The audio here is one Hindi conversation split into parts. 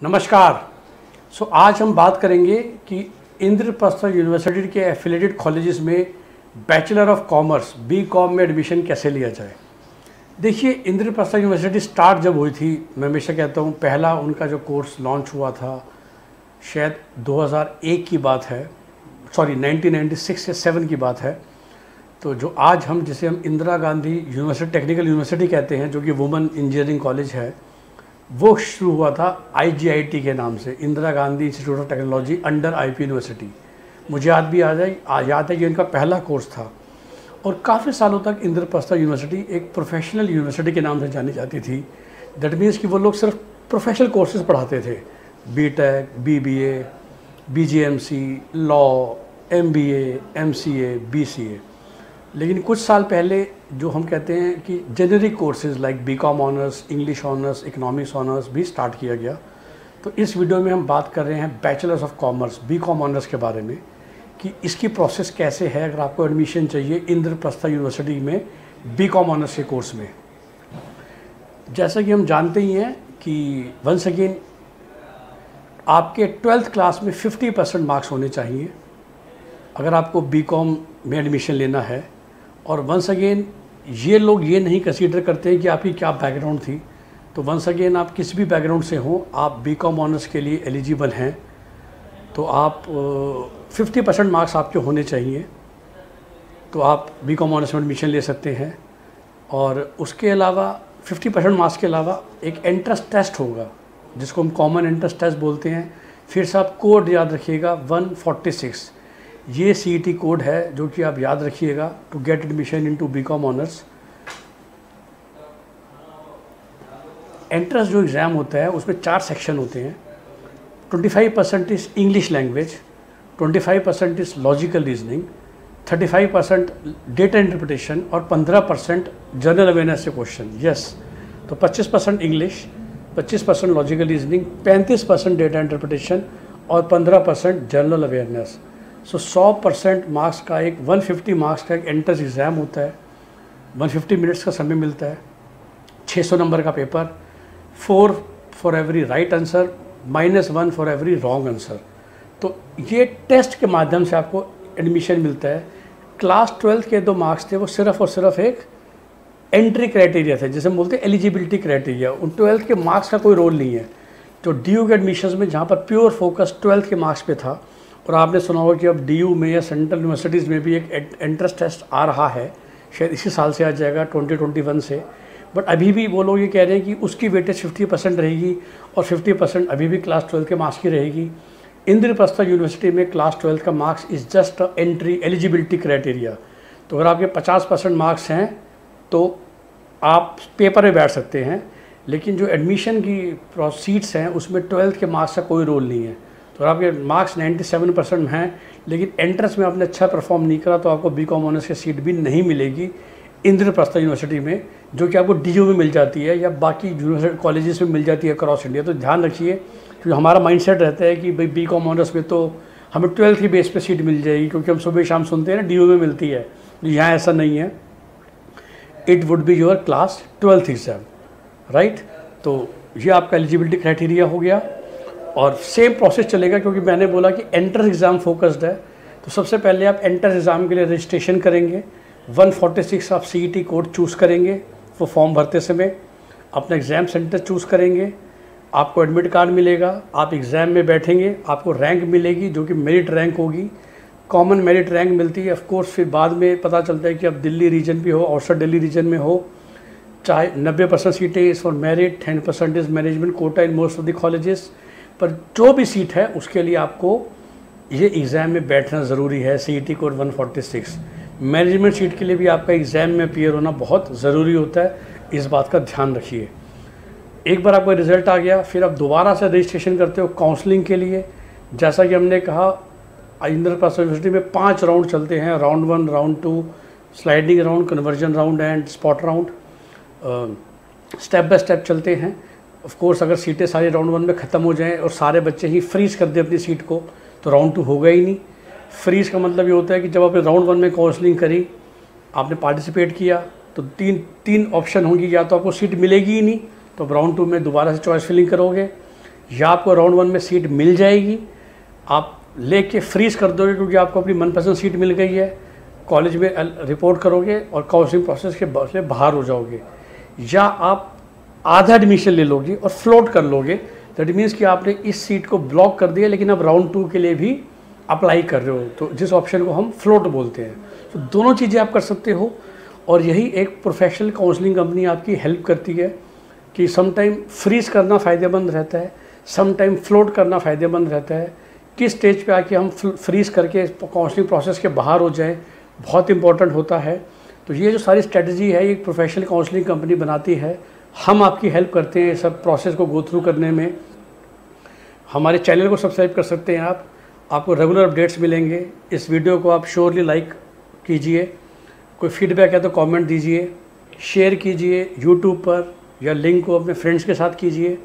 नमस्कार। आज हम बात करेंगे कि इंद्रप्रस्थ यूनिवर्सिटी के एफिलेटेड कॉलेजेस में बैचलर ऑफ कॉमर्स BCom में एडमिशन कैसे लिया जाए। देखिए, इंद्रप्रस्थ यूनिवर्सिटी स्टार्ट जब हुई थी, मैं हमेशा कहता हूँ पहला उनका जो कोर्स लॉन्च हुआ था शायद 2001 की बात है, 1996 या 7 की बात है। तो जो आज हम जिसे हम Indira Gandhi university technical university कहते हैं, जो कि वुमेन इंजीनियरिंग कॉलेज है, वो शुरू हुआ था IGIT के नाम से, Indira Gandhi institute of technology under IP university. मुझे याद है कि उनका पहला कोर्स था। और काफ़ी सालों तक इंद्रप्रस्थ यूनिवर्सिटी एक प्रोफेशनल यूनिवर्सिटी के नाम से जानी जाती थी। दैट मीन्स कि वो लोग सिर्फ प्रोफेशनल कोर्सेज पढ़ाते थे, BTech, BBA, BGMC, law, MBA, MCA, BCA। लेकिन कुछ साल पहले जो हम कहते हैं कि generic courses like BCom honours, English honours, economics honours भी स्टार्ट किया गया। तो इस वीडियो में हम बात कर रहे हैं bachelors of commerce BCom honours के बारे में कि इसकी प्रोसेस कैसे है अगर आपको एडमिशन चाहिए इंद्रप्रस्थ यूनिवर्सिटी में BCom ऑनर्स के कोर्स में। जैसा कि हम जानते ही हैं कि वंस अगेन आपके 12th क्लास में 50% मार्क्स होने चाहिए अगर आपको BCom में एडमिशन लेना है। और वंस अगेन ये लोग ये नहीं कंसीडर करते हैं कि आपकी क्या बैकग्राउंड थी। तो वंस अगेन आप किसी भी बैकग्राउंड से हो, आप BCom ऑनर्स के लिए एलिजिबल हैं, तो आप 50% मार्क्स आपके होने चाहिए, तो आप BCom ऑनर्स में एडमिशन ले सकते हैं। और उसके अलावा 50% मार्क्स के अलावा एक एंट्रेंस टेस्ट होगा जिसको हम कॉमन एंट्रेंस टेस्ट बोलते हैं। फिर से आप कोड याद रखिएगा 146, ये CET कोड है जो कि आप याद रखिएगा to get admission into BCom honours. Entrance जो एग्ज़ाम होता है उसमें 4 सेक्शन होते हैं। 25% is English language, 25% is logical reasoning, 35% data interpretation और 15% जनरल अवेयरनेस से क्वेश्चन। यस, तो 25% English, 25% logical reasoning, 35% data interpretation और 15% जनरल अवेयरनेस। 100% मार्क्स का एक 150 मार्क्स का एक एंट्रेंस एग्ज़ाम होता है। 150 मिनट्स का समय मिलता है, 600 नंबर का paper, 4 for every right answer, -1 for every wrong answer. तो ये टेस्ट के माध्यम से आपको एडमिशन मिलता है। क्लास 12 के 2 मार्क्स थे, वो सिर्फ और सिर्फ एक एंट्री क्राइटेरिया थे, जिसे हम बोलते हैं एलिजिबिलिटी क्राइटेरिया। उन 12th के मार्क्स का कोई रोल नहीं है। तो DU के एडमिशन्स में जहाँ पर प्योर फोकस 12th के मार्क्स पे था, और आपने सुना होगा कि अब DU में या सेंट्रल यूनिवर्सिटीज़ में भी एक एंट्रेंस टेस्ट आ रहा है, शायद इसी साल से आ जाएगा 2021 से। बट अभी भी वो लोग ये कह रहे हैं कि उसकी वेटेज 50% रहेगी और 50% अभी भी क्लास 12 के मार्क्स की रहेगी। इंद्रप्रस्थ यूनिवर्सिटी में क्लास 12 का marks is just entry eligibility criteria. तो अगर आपके 50% मार्क्स हैं तो आप पेपर में बैठ सकते हैं, लेकिन जो एडमिशन की सीट्स हैं उसमें 12th के मार्क्स का कोई रोल नहीं है। तो अगर आपके मार्क्स 97% हैं लेकिन एंट्रेंस में आपने अच्छा परफॉर्म नहीं करा, तो आपको BCom ऑनर्स की सीट भी नहीं मिलेगी इंद्रप्रस्थ यूनिवर्सिटी में, जो कि आपको DU में मिल जाती है या बाकी यूनिवर्सिटी कॉलेजेस में मिल जाती है अक्रॉस इंडिया। तो ध्यान रखिए, क्योंकि हमारा माइंडसेट रहता है कि भाई BCom ऑनर्स में तो हमें 12th की बेस पे सीट मिल जाएगी, क्योंकि हम सुबह शाम सुनते हैं ना DU में मिलती है। यहाँ ऐसा नहीं है, it would be your class 12th exam, right. तो ये आपका एलिजिबिलिटी क्राइटेरिया हो गया और सेम प्रोसेस चलेगा, क्योंकि मैंने बोला कि एंट्रेंस एग्ज़ाम फोकस्ड है। तो सबसे पहले आप एंट्रेंस एग्ज़ाम के लिए रजिस्ट्रेशन करेंगे। 146 आप CET कोड चूज़ करेंगे, वो फॉर्म भरते समय अपना एग्ज़ाम सेंटर चूज़ करेंगे, आपको एडमिट कार्ड मिलेगा, आप एग्ज़ाम में बैठेंगे, आपको रैंक मिलेगी जो कि मेरिट रैंक होगी, कॉमन मेरिट रैंक मिलती है। ऑफ कोर्स फिर बाद में पता चलता है कि अब दिल्ली रीजन भी हो, आउटसाइड दिल्ली रीजन में हो, चाहे 90% सीटें is for merit, 10% is management quota in most of the colleges. पर जो भी सीट है उसके लिए आपको ये एग्ज़ाम में बैठना ज़रूरी है। CET code 146। मैनेजमेंट सीट के लिए भी आपका एग्ज़ाम में अपीयर होना बहुत ज़रूरी होता है, इस बात का ध्यान रखिए। एक बार आपका रिज़ल्ट आ गया, फिर आप दोबारा से रजिस्ट्रेशन करते हो काउंसलिंग के लिए। जैसा कि हमने कहा, इंद्रप्रस्थ यूनिवर्सिटी में 5 राउंड चलते हैं, round 1, round 2, sliding round, conversion round and spot round. Step by step चलते हैं। ऑफ कोर्स अगर सीटें सारी राउंड 1 में ख़त्म हो जाएं और सारे बच्चे ही फ्रीज़ कर दें अपनी सीट को, तो राउंड 2 होगा ही नहीं। फ्रीज़ का मतलब ये होता है कि जब आपने राउंड 1 में काउंसलिंग करी, आपने पार्टिसिपेट किया, तो तीन ऑप्शन होंगी, या तो आपको सीट मिलेगी ही नहीं, तो अब राउंड 2 में दोबारा से चॉइस फिलिंग करोगे, या आपको राउंड 1 में सीट मिल जाएगी, आप लेके फ्रीज कर दोगे क्योंकि आपको अपनी मनपसंद सीट मिल गई है, कॉलेज में रिपोर्ट करोगे और काउंसलिंग प्रोसेस के से बाहर हो जाओगे, या आप आधा एडमिशन ले लोगे और फ्लोट कर लोगे। दैट मीन्स कि आपने इस सीट को ब्लॉक कर दिया लेकिन आप राउंड 2 के लिए भी अप्लाई कर रहे हो, तो जिस ऑप्शन को हम फ्लोट बोलते हैं। तो दोनों चीज़ें आप कर सकते हो और यही एक प्रोफेशनल काउंसलिंग कंपनी आपकी हेल्प करती है कि सम टाइम फ्रीज करना फ़ायदेमंद रहता है, सम टाइम फ्लोट करना फ़ायदेमंद रहता है। किस स्टेज पे आके हम फ्रीज करके काउंसलिंग प्रोसेस के बाहर हो जाएं बहुत इंपॉर्टेंट होता है। तो ये जो सारी स्ट्रेटजी है ये प्रोफेशनल काउंसलिंग कंपनी बनाती है, हम आपकी हेल्प करते हैं सब प्रोसेस को गो थ्रू करने में। हमारे चैनल को सब्सक्राइब कर सकते हैं आप, आपको रेगुलर अपडेट्स मिलेंगे। इस वीडियो को आप श्योरली लाइक कीजिए, कोई फीडबैक है तो कमेंट दीजिए, शेयर कीजिए यूट्यूब पर या लिंक को अपने फ्रेंड्स के साथ कीजिए।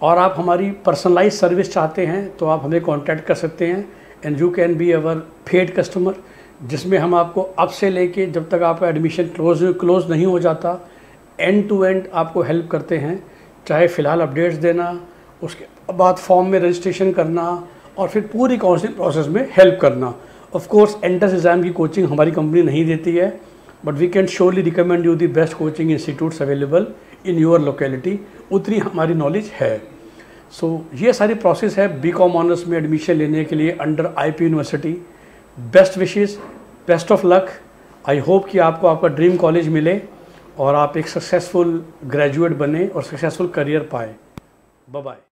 और आप हमारी पर्सनलाइज सर्विस चाहते हैं तो आप हमें कांटेक्ट कर सकते हैं and you can be our paid customer, जिसमें हम आपको अब से लेके जब तक आपका एडमिशन क्लोज नहीं हो जाता एंड टू एंड आपको हेल्प करते हैं। चाहे फ़िलहाल अपडेट्स देना, उसके बाद फॉर्म में रजिस्ट्रेशन करना और फिर पूरी काउंसलिंग प्रोसेस में हेल्प करना। ऑफ कोर्स एंट्रेंस एग्ज़ाम की कोचिंग हमारी कंपनी नहीं देती है, but we can surely recommend you the best coaching institutes available in your locality, उतनी हमारी नॉलेज है। सो ये सारी प्रोसेस है बीकॉम ऑनर्स में एडमिशन लेने के लिए under IP university. Best wishes, best of luck. I hope कि आपको आपका ड्रीम कॉलेज मिले और आप एक सक्सेसफुल ग्रेजुएट बने और सक्सेसफुल करियर पाए। Bye bye.